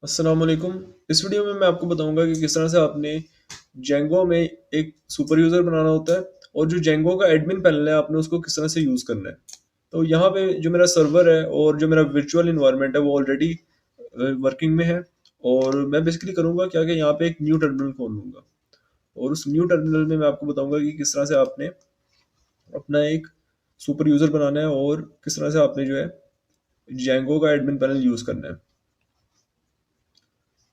अस्सलाम वालेकुम। इस वीडियो में मैं आपको बताऊंगा कि किस तरह से आपने जेंगो में एक सुपर यूज़र बनाना होता है और जो जेंगो का एडमिन पैनल है आपने उसको किस तरह से यूज़ करना है। तो यहाँ पे जो मेरा सर्वर है और जो मेरा वर्चुअल इन्वायरमेंट है वो ऑलरेडी वर्किंग में है। और मैं बेसिकली करूँगा क्या कि यहाँ पे एक न्यू टर्मिनल खोल लूँगा और उस न्यू टर्मिनल में मैं आपको बताऊंगा कि किस तरह से आपने अपना एक सुपर यूज़र बनाना है और किस तरह से आपने जो है जेंगो का एडमिन पैनल यूज़ करना है।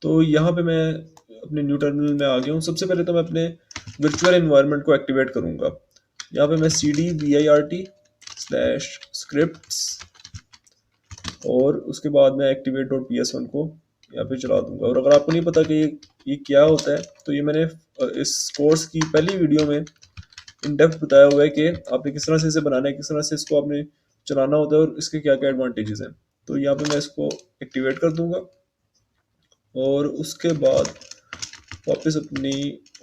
तो यहाँ पे मैं अपने न्यू टर्मिनल में आ गया हूँ। सबसे पहले तो मैं अपने वर्चुअल एनवायरनमेंट को एक्टिवेट करूँगा। यहाँ पे मैं cd vir/scripts और उसके बाद मैं activate.ps1 को यहाँ पे चला दूंगा। और अगर आपको नहीं पता कि ये क्या होता है तो ये मैंने इस कोर्स की पहली वीडियो में इन डेप्थ बताया हुआ है कि आपने किस तरह से इसे बनाना है, किस तरह से इसको आपने चलाना होता है और इसके क्या क्या एडवांटेजेस हैं। तो यहाँ पे मैं इसको एक्टिवेट कर दूंगा और उसके बाद वापस अपनी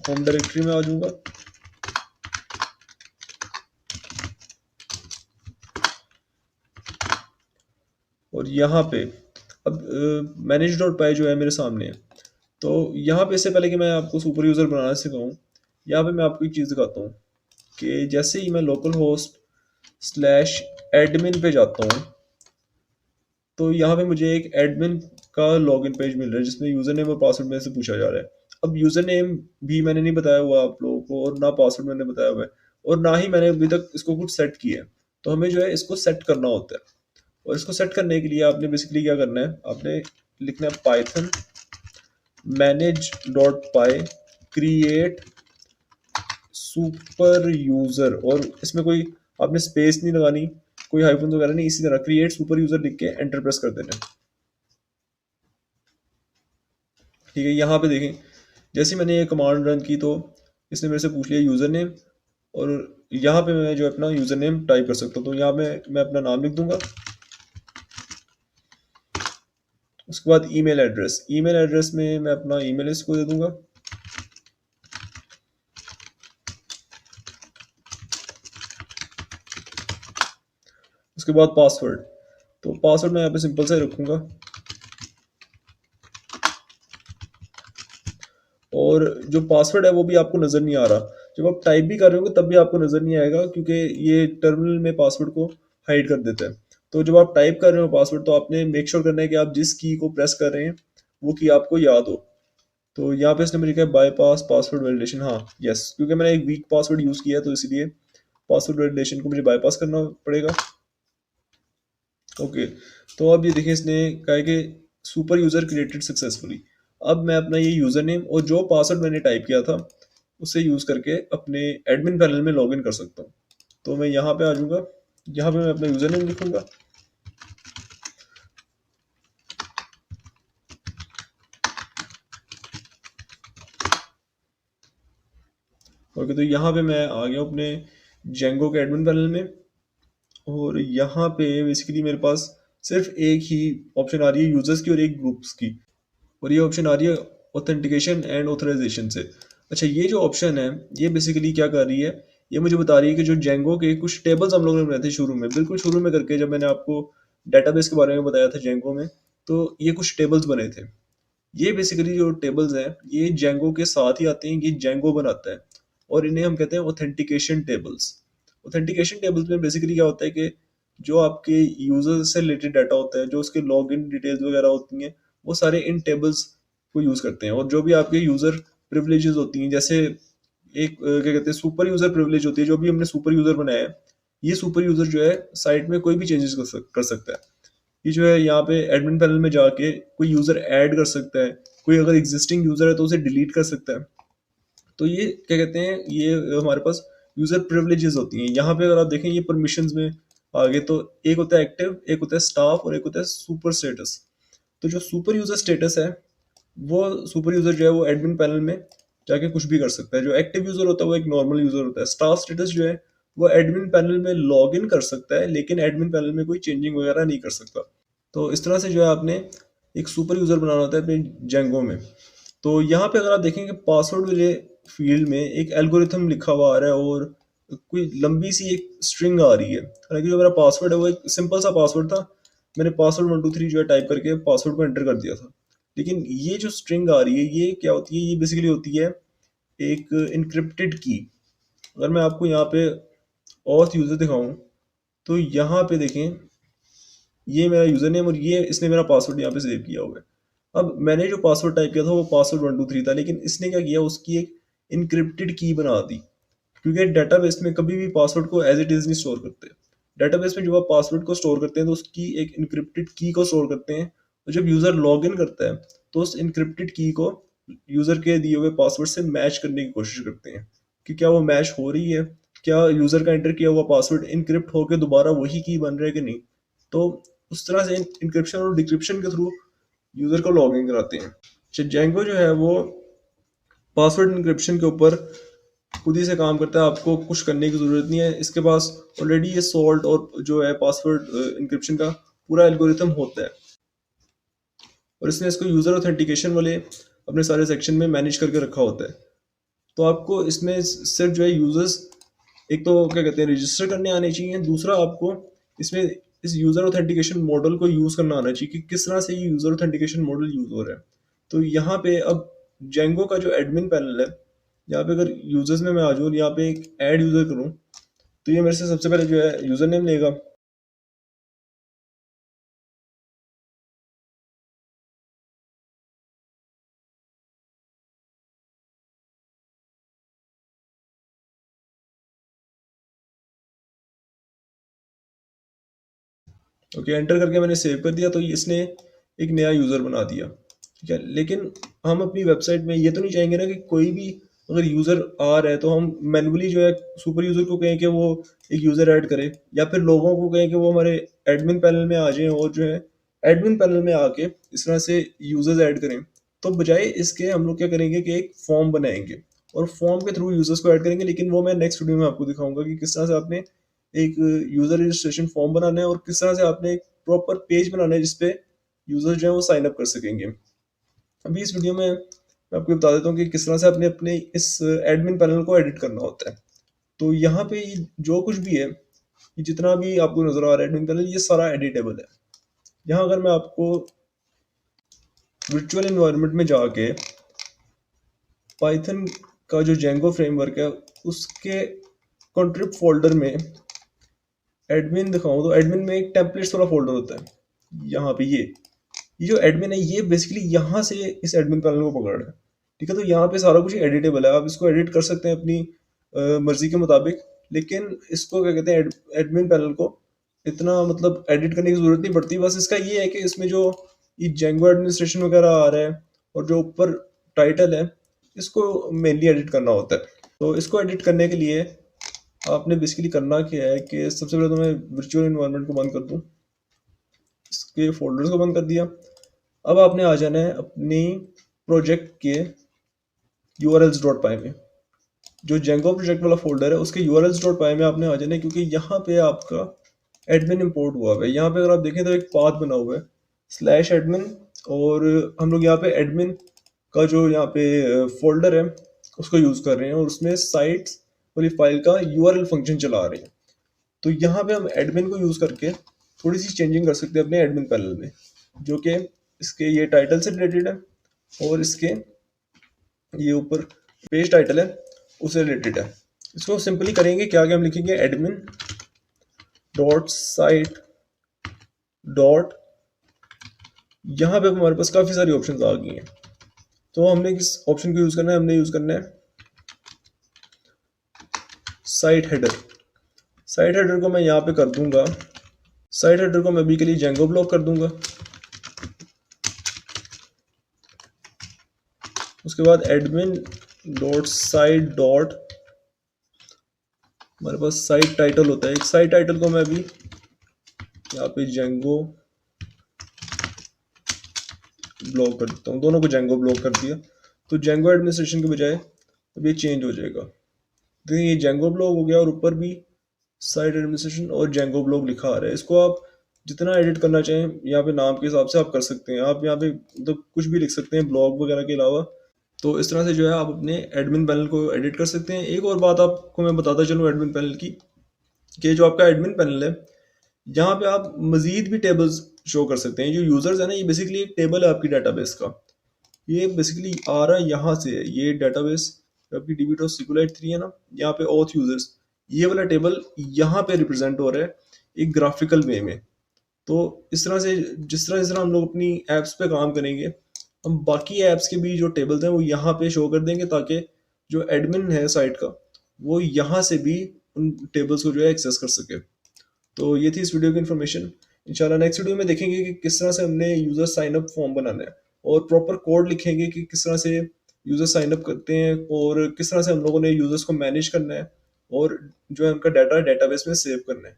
होम डायरेक्टरी में आ जाऊंगा। और यहाँ पे अब manage.py जो है मेरे सामने है। तो यहाँ पे इससे पहले कि मैं आपको सुपर यूज़र बनाना सिखाऊं, यहाँ पे मैं आपको एक चीज़ दिखाता हूँ कि जैसे ही मैं लोकल होस्ट स्लैश एडमिन पे जाता हूँ तो यहाँ पे मुझे एक एडमिन का लॉगिन पेज मिल रहा है जिसमें यूज़र नेम और पासवर्ड मेरे से पूछा जा रहा है। अब यूज़र नेम भी मैंने नहीं बताया हुआ आप लोगों को और ना पासवर्ड मैंने बताया हुआ है और ना ही मैंने अभी तक इसको कुछ सेट किया है। तो हमें जो है इसको सेट करना होता है और इसको सेट करने के लिए आपने बेसिकली क्या करना है, आपने लिखना है Python manage.py create super user और इसमें कोई आपने स्पेस नहीं लगानी, कोई हाइफन वगैरह नहीं, इसी तरह क्रिएट सुपर यूज़र लिख के एंटर प्रेस कर देना। ठीक है, यहाँ पे देखें जैसे ही मैंने ये कमांड रन की तो इसने मेरे से पूछ लिया यूज़र नेम और यहाँ पे मैं जो है अपना यूज़र नेम टाइप कर सकता हूँ। तो यहाँ पे मैं अपना नाम लिख दूंगा। उसके बाद ईमेल एड्रेस में मैं अपना ईमेल इसको दे दूंगा। उसके बाद पासवर्ड, तो पासवर्ड मैं यहाँ पे सिंपल से रखूंगा और जो पासवर्ड है वो भी आपको नज़र नहीं आ रहा। जब आप टाइप भी कर रहे होंगे तब भी आपको नज़र नहीं आएगा क्योंकि ये टर्मिनल में पासवर्ड को हाइड कर देता है। तो जब आप टाइप कर रहे हो पासवर्ड तो आपने मेक श्योर करना है कि आप जिस की को प्रेस कर रहे हैं वो की आपको याद हो। तो यहाँ पे इसने मुझे कहा बाईपास पासवर्ड वैलिडेशन, हाँ यस, क्योंकि मैंने एक वीक पासवर्ड यूज़ किया है तो इसलिए पासवर्ड वैलिडेशन को मुझे बाईपास करना पड़ेगा। ओके, तो अब ये देखिए इसने कहा है कि सुपर यूज़र क्रिएटेड सक्सेसफुली। अब मैं अपना ये यूज़र नेम और जो पासवर्ड मैंने टाइप किया था उसे यूज़ करके अपने एडमिन पैनल में लॉगिन कर सकता हूँ। तो मैं यहाँ पे आ जाऊँगा, यहाँ पे मैं अपना यूज़र नेम लिखूँगा। ओके, तो यहाँ पे मैं आ गया अपने जेंगो के एडमिन पैनल में और यहाँ पे बेसिकली मेरे पास सिर्फ एक ही ऑप्शन आ रही है यूज़र्स की और एक ग्रुप्स की, और ये ऑप्शन आ रही है ऑथेंटिकेशन एंड ऑथराइजेशन से। अच्छा, ये जो ऑप्शन है ये बेसिकली क्या कर रही है, ये मुझे बता रही है कि जो जेंगो के कुछ टेबल्स हम लोगों ने बनाए थे शुरू में, बिल्कुल शुरू में करके जब मैंने आपको डेटाबेस के बारे में बताया था जेंगो में, तो ये कुछ टेबल्स बने थे। ये बेसिकली जो टेबल्स हैं ये जेंगो के साथ ही आते हैं, ये जेंगो बनाता है और इन्हें हम कहते हैं ऑथेंटिकेशन टेबल्स। ऑथेंटिकेशन टेबल्स में बेसिकली क्या होता है कि जो आपके यूजर से रिलेटेड डाटा होता है, जो उसके लॉगिन डिटेल्स वगैरह होती हैं, वो सारे इन टेबल्स को यूज़ करते हैं। और जो भी आपके यूज़र प्रिविलेजेस होती हैं, जैसे एक क्या कहते हैं सुपर यूज़र प्रिविलेज होती है, जो भी हमने सुपर यूज़र बनाया है, ये सुपर यूज़र जो है साइट में कोई भी चेंजेस कर सकता है। ये जो है यहाँ पे एडमिन पैनल में जाके कोई यूज़र ऐड कर सकता है, कोई अगर एग्जिस्टिंग यूज़र है तो उसे डिलीट कर सकता है। तो ये क्या कहते हैं, ये हमारे पास यूज़र प्रिविलेजेस होती हैं। यहाँ पे अगर आप देखें ये परमिशंस में आगे तो एक होता है एक्टिव, एक होता है स्टाफ और एक होता है सुपर स्टेटस। तो जो सुपर यूज़र स्टेटस है वो सुपर यूज़र जो है वो एडमिन पैनल में जाके कुछ भी कर सकता है। जो एक्टिव यूज़र होता है वो एक नॉर्मल यूज़र होता है। स्टाफ स्टेटस जो है वो एडमिन पैनल में लॉग इन कर सकता है लेकिन एडमिन पैनल में कोई चेंजिंग वगैरह नहीं कर सकता। तो इस तरह से जो है आपने एक सुपर यूज़र बनाना होता है अपने जेंगो में। तो यहाँ पे अगर आप देखेंगे पासवर्ड वाले फील्ड में एक एल्गोरिथम लिखा हुआ आ रहा है और कोई लंबी सी एक स्ट्रिंग आ रही है। हालांकि जो मेरा पासवर्ड है वो एक सिंपल सा पासवर्ड था, मैंने पासवर्ड 123 जो है टाइप करके पासवर्ड को एंटर कर दिया था। लेकिन ये जो स्ट्रिंग आ रही है ये क्या होती है, ये बेसिकली होती है एक इनक्रिप्टेड की। अगर मैं आपको यहाँ पे ऑथ यूजर दिखाऊं तो यहाँ पे देखें, ये मेरा यूजर नेम और ये इसने मेरा पासवर्ड यहाँ पे सेव किया हुआ है। अब मैंने जो पासवर्ड टाइप किया था वो पासवर्ड 123 था, लेकिन इसने क्या किया, उसकी एक इनक्रिप्टेड की बना दी। क्योंकि डेटाबेस में कभी भी पासवर्ड को एज इट इज नहीं स्टोर करते। डेटाबेस में जब आप पासवर्ड को स्टोर करते हैं तो उसकी एक इनक्रिप्टेड की को स्टोर करते हैं, और जब यूजर लॉग इन करता है तो उस इनक्रिप्टेड की को यूजर के दिए हुए पासवर्ड से मैच करने की कोशिश करते हैं कि क्या वो मैच हो रही है, क्या यूजर का एंटर किया हुआ पासवर्ड इनक्रिप्ट होकर दोबारा वही की बन रहा है कि नहीं। तो उस तरह से इंक्रिप्शन और डिक्रिप्शन के थ्रू यूजर को लॉग इन कराते हैं। जेंगो जो है वो पासवर्ड इंक्रिप्शन के ऊपर खुद ही से काम करता है, आपको कुछ करने की ज़रूरत नहीं है। इसके पास ऑलरेडी ये सॉल्ट और जो है पासवर्ड इंक्रिप्शन का पूरा एल्गोरिथम होता है, और इसने इसको यूज़र ऑथेंटिकेशन वाले अपने सारे सेक्शन में मैनेज करके रखा होता है। तो आपको इसमें सिर्फ जो है यूज़र्स एक तो क्या कहते हैं रजिस्टर करने आने चाहिए, दूसरा आपको इसमें इस यूज़र ऑथेंटिकेशन मॉडल को यूज़ करना आना चाहिए कि किस तरह से ये यूज़र ऑथेंटिकेशन मॉडल यूज़ हो रहा है। तो यहाँ पे अब जेंगो का जो एडमिन पैनल है, यहाँ पे अगर यूजर्स में मैं आ जाऊँ, यहाँ पे एक ऐड यूज़र करूँ तो ये मेरे से सबसे पहले जो है यूज़र नेम लेगा। ओके, एंटर करके मैंने सेव कर दिया, तो इसने एक नया यूज़र बना दिया। ठीक है, लेकिन हम अपनी वेबसाइट में ये तो नहीं चाहेंगे ना कि कोई भी अगर यूज़र आ रहा है तो हम मैनुअली जो है सुपर यूज़र को कहें कि वो एक यूज़र ऐड करे, या फिर लोगों को कहें कि वो हमारे एडमिन पैनल में आ जाएं और जो है एडमिन पैनल में आके इस तरह से यूज़र्स ऐड करें। तो बजाय इसके हम लोग क्या करेंगे कि एक फॉर्म बनाएंगे और फॉर्म के थ्रू यूज़र्स को ऐड करेंगे, लेकिन वो मैं नेक्स्ट वीडियो में आपको दिखाऊंगा कि किस तरह से आपने एक यूज़र रजिस्ट्रेशन फॉर्म बनाना है और किस तरह से आपने एक प्रॉपर पेज बनाना है जिसपे यूज़र जो है वो साइन अप कर सकेंगे। अभी इस वीडियो में मैं आपको बता देता हूँ कि किस तरह से आपने अपने इस एडमिन पैनल को एडिट करना होता है। तो यहाँ पे जो कुछ भी है, ये जितना भी आपको नजर आ रहा है एडमिन पैनल, ये सारा एडिटेबल है। यहाँ अगर मैं आपको वर्चुअल एनवायरनमेंट में जाके पाइथन का जो जेंगो फ्रेमवर्क है उसके कंट्रिब फोल्डर में एडमिन दिखाऊं तो एडमिन में एक टेम्पलेट्स वाला फोल्डर होता है। यहाँ पे ये जो एडमिन है ये बेसिकली यहाँ से इस एडमिन पैनल को पकड़ रहा है। ठीक है, तो यहाँ पे सारा कुछ एडिटेबल है, आप इसको एडिट कर सकते हैं अपनी मर्जी के मुताबिक। लेकिन इसको क्या कहते हैं, एडमिन पैनल को इतना मतलब एडिट करने की जरूरत नहीं पड़ती। बस इसका ये है कि इसमें जो ये जेंगो एडमिनिस्ट्रेशन वगैरह आ रहा है और जो ऊपर टाइटल है इसको मेनली एडिट करना होता है। तो इसको एडिट करने के लिए आपने बेसिकली करना क्या है कि सबसे पहले तो मैं वर्चुअल एनवायरनमेंट को बंद कर दूं, इसके फोल्डर्स को बंद कर दिया। अब आपने आ जाना है अपनी प्रोजेक्ट के urls.py में, जो जेंगो प्रोजेक्ट वाला फोल्डर है उसके urls.py में आपने आ जाना है, क्योंकि यहाँ पे आपका एडमिन इंपोर्ट हुआ है। यहाँ पे अगर आप देखें तो एक पाथ बना हुआ है /admin, और हम लोग यहाँ पे एडमिन का जो यहाँ पे फोल्डर है उसको यूज़ कर रहे हैं और उसमें साइट्स वाली फाइल का URL फंक्शन चला रहे हैं। तो यहाँ पे हम एडमिन को यूज़ करके थोड़ी सी चेंजिंग कर सकते हैं अपने एडमिन पैनल में, जो कि इसके ये टाइटल से रिलेटेड है और इसके ये ऊपर पेज टाइटल है उससे रिलेटेड है। इसको सिंपली करेंगे क्या, हम लिखेंगे एडमिन डॉट साइट डॉट, यहाँ पे हमारे पास काफ़ी सारी ऑप्शंस आ गई हैं। तो हमने किस ऑप्शन को यूज़ करना है, हमने यूज़ करना है साइट हेडर। साइट हेडर को मैं यहाँ पे कर दूंगा, साइट हेडर को मैं अभी के लिए जेंगो ब्लॉक कर दूंगा। उसके बाद एडमिन डॉट साइट डॉट, हमारे पास साइट टाइटल होता है, एक साइट टाइटल को मैं अभी यहाँ पे जेंगो ब्लॉक कर देता हूँ, दोनों को जेंगो ब्लॉक कर दिया। तो जेंगो एडमिनिस्ट्रेशन के बजाय अब ये चेंज हो जाएगा। देखिए ये जेंगो ब्लॉक हो गया और ऊपर भी साइट एडमिनिस्ट्रेशन और जेंगो ब्लॉक लिखा आ रहा है। इसको आप जितना एडिट करना चाहें यहाँ पे नाम के हिसाब से आप कर सकते हैं। आप यहाँ पे मतलब कुछ भी लिख सकते हैं ब्लॉग वगैरह के अलावा। तो इस तरह से जो है आप अपने एडमिन पैनल को एडिट कर सकते हैं। एक और बात आपको मैं बताता चलूँ एडमिन पैनल की, कि जो आपका एडमिन पैनल है यहाँ पे आप मजीद भी टेबल्स शो कर सकते हैं। जो यूजर्स है ना, ये बेसिकली एक टेबल है आपकी डेटाबेस का। ये बेसिकली आ रहा है यहाँ से, ये डेटाबेस आपकी db.sqlite3 है ना, यहाँ पे auth यूजर्स, ये वाला टेबल यहाँ पे रिप्रेजेंट हो रहा है एक ग्राफिकल वे में। तो इस तरह से जिस तरह हम लोग अपनी एप्स पे काम करेंगे, हम बाकी एप्स के भी जो टेबल्स हैं वो यहाँ पे शो कर देंगे, ताकि जो एडमिन है साइट का वो यहाँ से भी उन टेबल्स को जो है एक्सेस कर सके। तो ये थी इस वीडियो की इन्फॉर्मेशन। इंशाल्लाह नेक्स्ट वीडियो में देखेंगे कि किस तरह से हमने यूजर साइन अप फॉर्म बनाना है, और प्रॉपर कोड लिखेंगे कि किस तरह से यूजर साइन अप करते हैं, और किस तरह से हम लोगों ने यूजर्स को मैनेज करना है, और जो है उनका डाटा डेटाबेस में सेव करना है।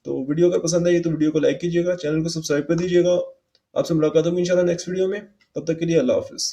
तो वीडियो अगर पसंद आई तो वीडियो को लाइक कीजिएगा, चैनल को सब्सक्राइब कर दीजिएगा। आपसे मुलाकात होगी इंशाल्लाह नेक्स्ट वीडियो में, तब तक के लिए अल्लाह हाफिज़।